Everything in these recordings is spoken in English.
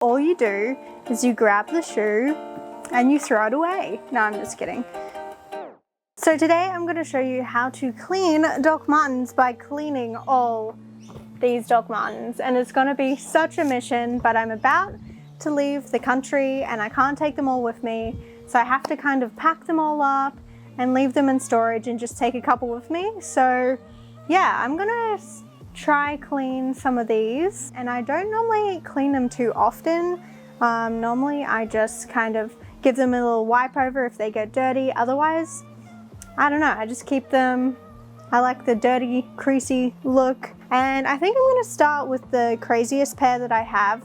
All you do is you grab the shoe and you throw it away. No, I'm just kidding. So today I'm going to show you how to clean Doc Martens by cleaning all these Doc Martens, and it's going to be such a mission, but I'm about to leave the country and I can't take them all with me, so I have to kind of pack them all up and leave them in storage and just take a couple with me. So yeah, I'm gonna try clean some of these, and I don't normally clean them too often. Normally I just kind of give them a little wipe over if they get dirty. Otherwise, I don't know, I just keep them. I like the dirty, creasy look. And I think I'm gonna start with the craziest pair that I have,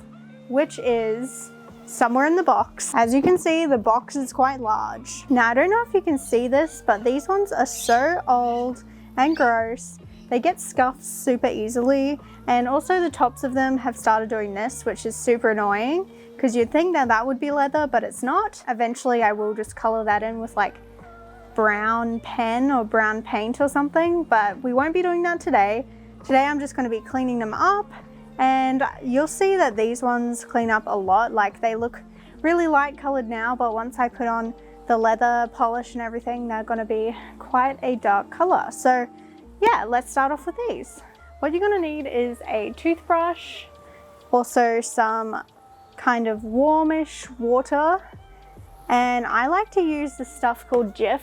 which is somewhere in the box. As you can see, the box is quite large. Now, I don't know if you can see this, but these ones are so old and gross. They get scuffs super easily, and also the tops of them have started doing this, which is super annoying because you'd think that that would be leather, but it's not. Eventually I will just color that in with like brown pen or brown paint or something, but we won't be doing that today. Today I'm just going to be cleaning them up, and you'll see that these ones clean up a lot. Like, they look really light colored now, but once I put on the leather polish and everything, they're going to be quite a dark color. So yeah, let's start off with these. What you're going to need is a toothbrush, also some kind of warmish water, and I like to use this stuff called Jif,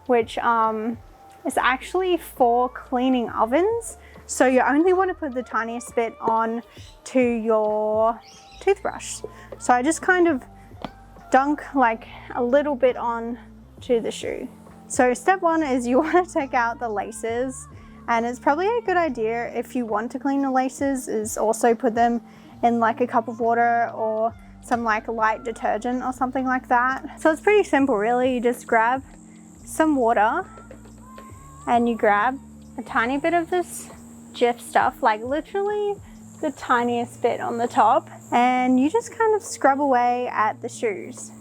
which is actually for cleaning ovens. So you only want to put the tiniest bit on to your toothbrush. So I just kind of dunk like a little bit on to the shoe. So step one is you want to take out the laces, and it's probably a good idea if you want to clean the laces is also put them in like a cup of water or some like light detergent or something like that. So it's pretty simple really. You just grab some water and you grab a tiny bit of this Jif stuff, like literally the tiniest bit on the top, and you just kind of scrub away at the shoes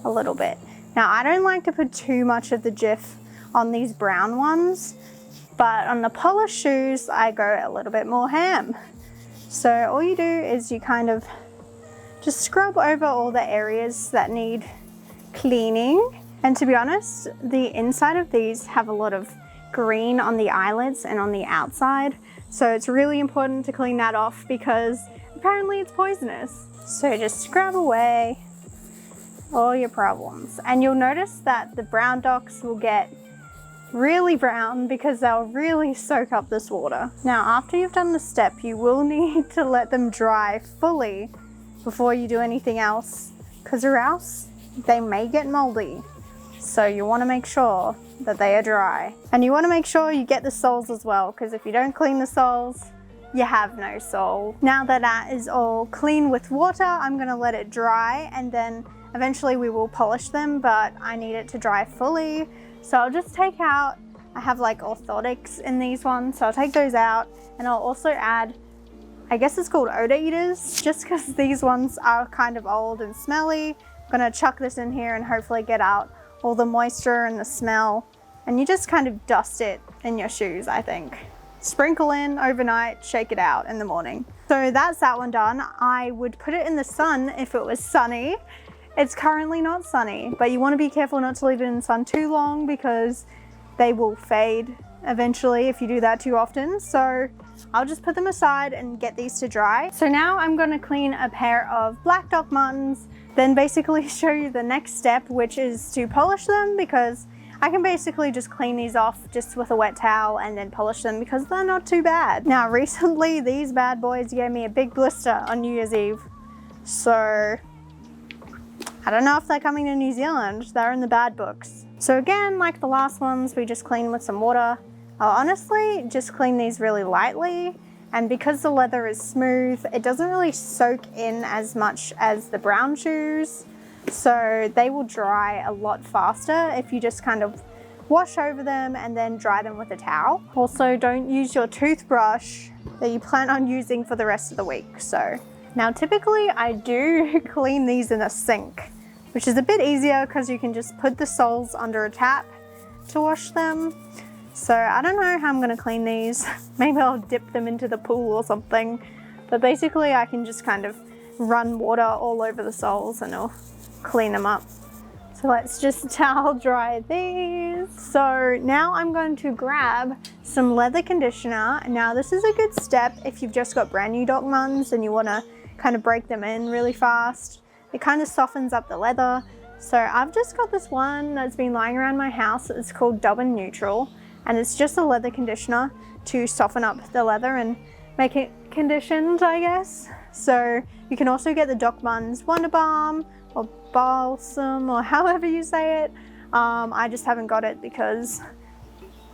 a little bit. Now, I don't like to put too much of the Jif on these brown ones, but on the polished shoes I go a little bit more ham. So all you do is you kind of just scrub over all the areas that need cleaning. And to be honest, the inside of these have a lot of green on the eyelets and on the outside, so it's really important to clean that off because apparently it's poisonous. So just scrub away all your problems, and you'll notice that the brown docs will get really brown because they'll really soak up this water. Now, after you've done the step, you will need to let them dry fully before you do anything else, because or else they may get moldy. So you want to make sure that they are dry, and you want to make sure you get the soles as well, because if you don't clean the soles, you have no sole. Now that that is all clean with water, I'm going to let it dry, and then eventually we will polish them, but I need it to dry fully. So I'll just take out, I have like orthotics in these ones, so I'll take those out, and I'll also add, I guess it's called odor eaters, just because these ones are kind of old and smelly. I'm going to chuck this in here and hopefully get out all the moisture and the smell, and you just kind of dust it in your shoes, I think. Sprinkle in overnight, shake it out in the morning. So that's that one done. I would put it in the sun if it was sunny. It's currently not sunny, but you want to be careful not to leave it in the sun too long because they will fade eventually if you do that too often. So I'll just put them aside and get these to dry. So now I'm going to clean a pair of black Doc Martens, then basically show you the next step, which is to polish them, because I can basically just clean these off just with a wet towel and then polish them because they're not too bad. Now, recently these bad boys gave me a big blister on New Year's Eve. So I don't know if they're coming to New Zealand. They're in the bad books. So again, like the last ones, we just clean with some water. I'll honestly just clean these really lightly, and because the leather is smooth, it doesn't really soak in as much as the brown shoes, so they will dry a lot faster if you just kind of wash over them and then dry them with a towel. Also, don't use your toothbrush that you plan on using for the rest of the week. So now typically I do clean these in a sink, which is a bit easier because you can just put the soles under a tap to wash them. So I don't know how I'm going to clean these. Maybe I'll dip them into the pool or something. But basically I can just kind of run water all over the soles and it'll clean them up. So let's just towel dry these. So now I'm going to grab some leather conditioner. Now this is a good step if you've just got brand new Dr Martens and you want to kind of break them in really fast. It kind of softens up the leather. So I've just got this one that's been lying around my house. It's called Dub and Neutral, and it's just a leather conditioner to soften up the leather and make it conditioned, I guess. So you can also get the Dr Martens Wonder Balm or Balsam or however you say it. I just haven't got it because,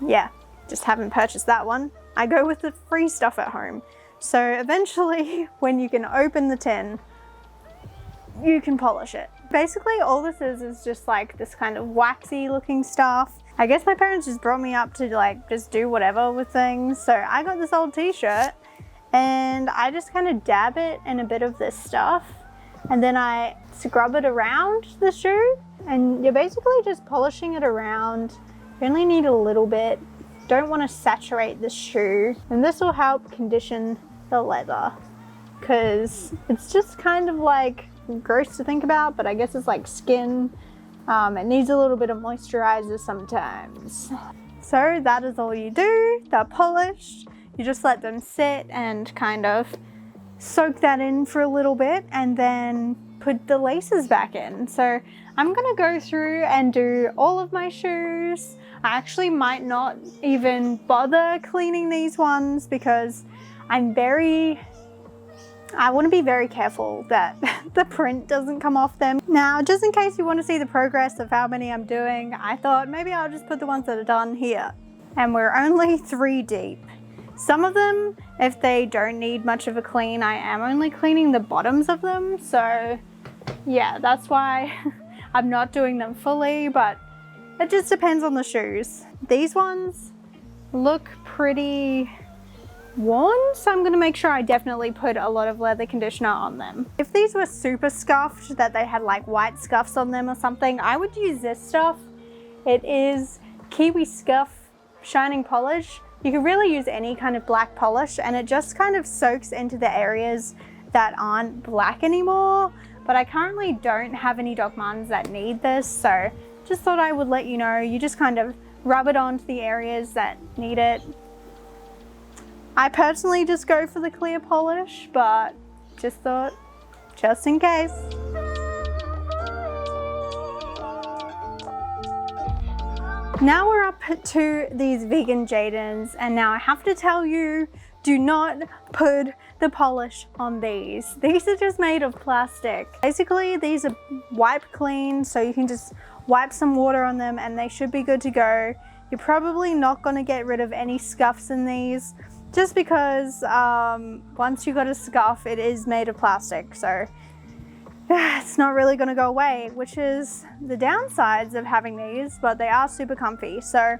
yeah, just haven't purchased that one. I go with the free stuff at home. So eventually, when you can open the tin, you can polish it. Basically, all this is just like this kind of waxy looking stuff. I guess my parents just brought me up to like just do whatever with things. So I got this old t-shirt and I just kind of dab it in a bit of this stuff and then I scrub it around the shoe, and you're basically just polishing it around. You only need a little bit. Don't want to saturate the shoe, and this will help condition the leather because it's just kind of like gross to think about, but I guess it's like skin. It needs a little bit of moisturizer sometimes. So that is all you do. They're polished. You just let them sit and kind of soak that in for a little bit and then put the laces back in. So I'm gonna go through and do all of my shoes. I actually might not even bother cleaning these ones because I want to be very careful that the print doesn't come off them. Now, just in case you want to see the progress of how many I'm doing, I thought maybe I'll just put the ones that are done here. And we're only 3 deep. Some of them, if they don't need much of a clean, I am only cleaning the bottoms of them. So yeah, that's why I'm not doing them fully, but it just depends on the shoes. These ones look pretty worn, so I'm gonna make sure I definitely put a lot of leather conditioner on them. If these were super scuffed, that they had like white scuffs on them or something, I would use this stuff. It is Kiwi Scuff Shining Polish. You can really use any kind of black polish and it just kind of soaks into the areas that aren't black anymore. But I currently don't have any Dr Martens that need this, so just thought I would let you know. You just kind of rub it onto the areas that need it. I personally just go for the clear polish, but just thought, just in case. Now we're up to these vegan Jadons, and now I have to tell you, do not put the polish on these. These are just made of plastic. Basically, these are wipe clean, so you can just wipe some water on them and they should be good to go. You're probably not going to get rid of any scuffs in these, just because once you got a scuff, it is made of plastic, so it's not really going to go away, which is the downsides of having these, but they are super comfy. So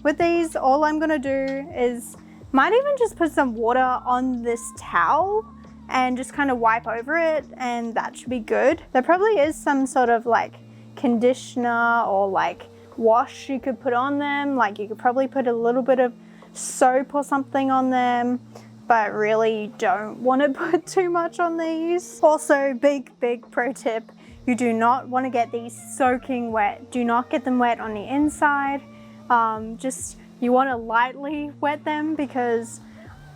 with these, all I'm going to do is might even just put some water on this towel and just kind of wipe over it, and that should be good. There probably is some sort of like conditioner or like wash you could put on them. Like you could probably put a little bit of soap or something on them, but really you don't want to put too much on these. Also, big pro tip, you do not want to get these soaking wet. Do not get them wet on the inside. You want to lightly wet them, because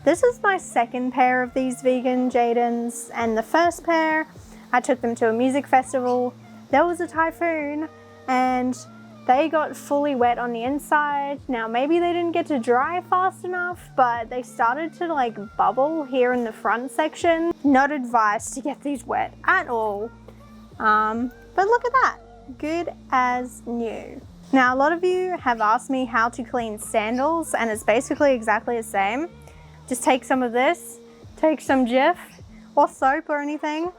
this is my second pair of these vegan Jadons, and the first pair I took them to a music festival. There was a typhoon and they got fully wet on the inside. Now maybe they didn't get to dry fast enough, but they started to like bubble here in the front section. Not advised to get these wet at all. But look at that, good as new. Now a lot of you have asked me how to clean sandals, and it's basically exactly the same. Just take some of this, take some Jif or soap or anything,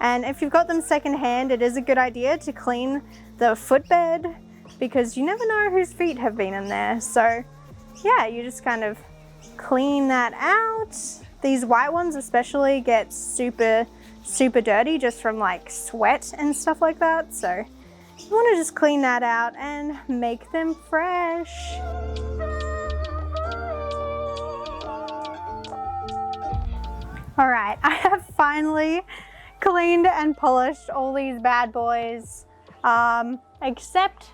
and if you've got them secondhand, it is a good idea to clean the footbed, because you never know whose feet have been in there. So yeah, you just kind of clean that out. These white ones especially get super dirty just from like sweat and stuff like that. So you want to just clean that out and make them fresh. All right, I have finally cleaned and polished all these bad boys, except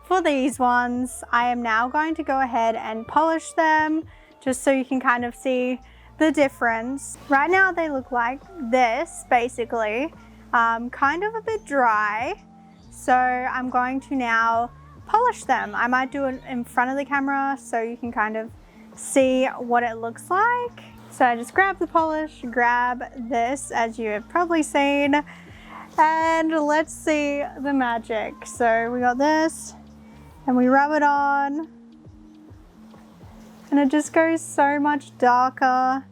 for these ones. I am now going to go ahead and polish them just so you can kind of see the difference. Right now they look like this, basically, kind of a bit dry. So I'm going to now polish them. I might do it in front of the camera so you can kind of see what it looks like. So I just grab the polish, grab this, as you have probably seen, and let's see the magic. So we got this and we rub it on and it just goes so much darker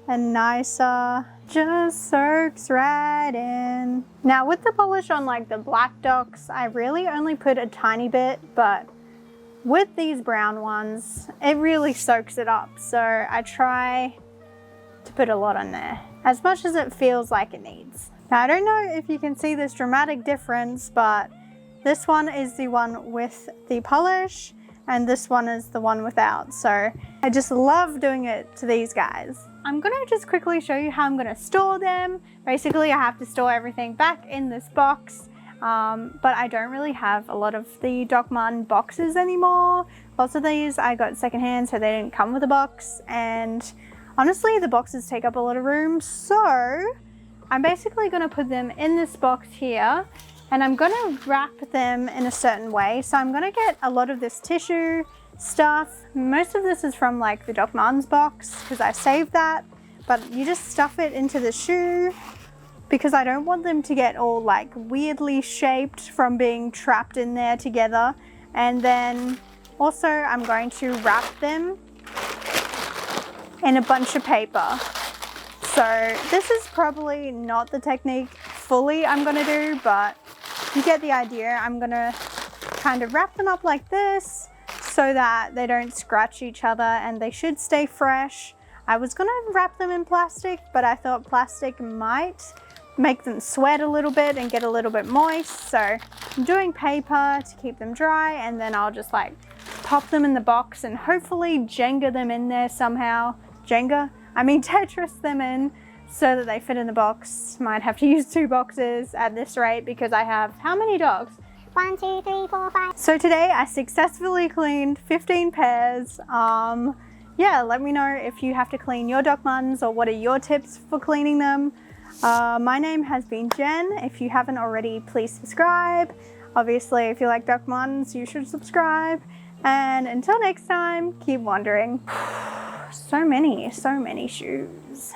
and nicer, just soaks right in. Now with the polish on like the black docs, I really only put a tiny bit, but with these brown ones, it really soaks it up. So I try to put a lot on there, as much as it feels like it needs. Now I don't know if you can see this dramatic difference, but this one is the one with the polish and this one is the one without. So I just love doing it to these guys. I'm gonna just quickly show you how I'm gonna store them. Basically, I have to store everything back in this box, but I don't really have a lot of the Dr Martens boxes anymore. Lots of these I got secondhand, so they didn't come with a box, and honestly, the boxes take up a lot of room. So I'm basically gonna put them in this box here, and I'm gonna wrap them in a certain way. So I'm gonna get a lot of this tissue stuff. Most of this is from like the Dr Martens box because I saved that, but you just stuff it into the shoe because I don't want them to get all like weirdly shaped from being trapped in there together. And then also I'm going to wrap them in a bunch of paper. So this is probably not the technique fully I'm gonna do, but you get the idea. I'm gonna kind of wrap them up like this so that they don't scratch each other and they should stay fresh. I was gonna wrap them in plastic, but I thought plastic might make them sweat a little bit and get a little bit moist. So I'm doing paper to keep them dry, and then I'll just like pop them in the box and hopefully Jenga them in there somehow. Tetris them in so that they fit in the box. Might have to use 2 boxes at this rate because I have how many dogs? 1, 2, 3, 4, 5. So today I successfully cleaned 15 pairs. Yeah, let me know if you have to clean your Dr Martens or what are your tips for cleaning them. My name has been Jen. If you haven't already, please subscribe. Obviously, if you like Dr Martens, you should subscribe. And until next time, keep wandering. So many shoes.